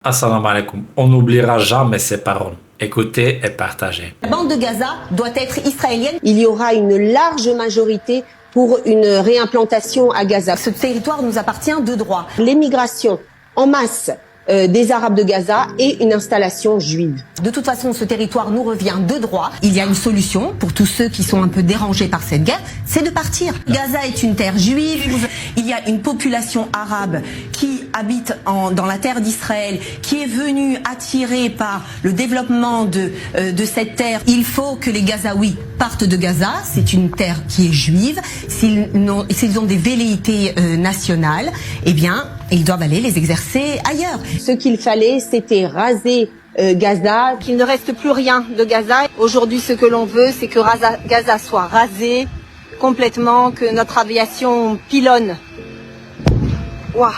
Assalamu alaikum. On n'oubliera jamais ces paroles. Écoutez et partagez. La bande de Gaza doit être israélienne. Il y aura une large majorité pour une réimplantation à Gaza. Ce territoire nous appartient de droit. L'émigration en masse des Arabes de Gaza et une installation juive. De toute façon, ce territoire nous revient de droit. Il y a une solution pour tous ceux qui sont un peu dérangés par cette guerre, c'est de partir. Gaza est une terre juive. Il y a une population arabe qui habite dans la terre d'Israël, qui est venue attirée par le développement de cette terre. Il faut que les Gazaouis partent de Gaza. C'est une terre qui est juive. S'ils ont des velléités nationales, eh bien, ils doivent aller les exercer ailleurs. Ce qu'il fallait, c'était raser Gaza, qu'il ne reste plus rien de Gaza. Aujourd'hui, ce que l'on veut, c'est que Gaza soit rasé complètement, que notre aviation pilonne. Waouh!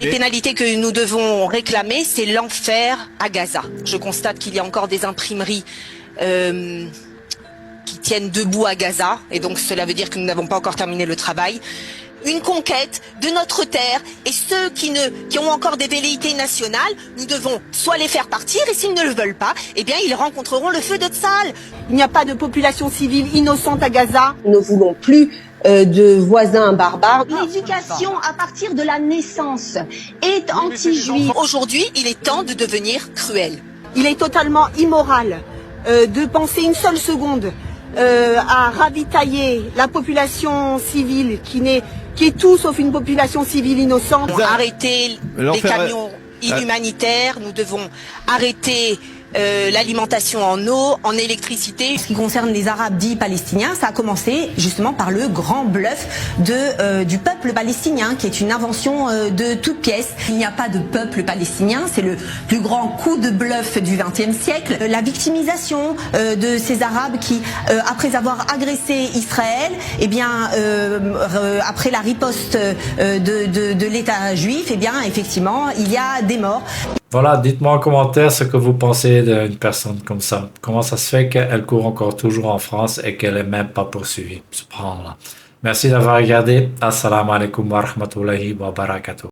Les pénalités que nous devons réclamer, c'est l'enfer à Gaza. Je constate qu'il y a encore des imprimeries qui tiennent debout à Gaza, et donc cela veut dire que nous n'avons pas encore terminé le travail. Une conquête de notre terre, et ceux qui ont encore des velléités nationales, nous devons soit les faire partir, et s'ils ne le veulent pas, eh bien ils rencontreront le feu de Tsahal. Il n'y a pas de population civile innocente à Gaza. Nous ne voulons plus de voisins barbares. L'éducation à partir de la naissance est anti-juive. Aujourd'hui, il est temps de devenir cruel. Il est totalement immoral de penser une seule seconde à ravitailler la population civile qui est tout sauf une population civile innocente. Nous devons arrêter les camions inhumanitaires, nous devons arrêter l'alimentation en eau, en électricité. Ce qui concerne les Arabes dits palestiniens, ça a commencé justement par le grand bluff du peuple palestinien, qui est une invention de toutes pièces. Il n'y a pas de peuple palestinien, c'est le plus grand coup de bluff du XXe siècle. La victimisation de ces Arabes qui, après avoir agressé Israël, eh bien, après la riposte de l'État juif, eh bien, effectivement, il y a des morts. Voilà, dites-moi en commentaire ce que vous pensez d'une personne comme ça. Comment ça se fait qu'elle court encore toujours en France et qu'elle n'est même pas poursuivie? Subhanallah. Merci d'avoir regardé. Assalamu alaikum wa rahmatullahi wa barakatuh.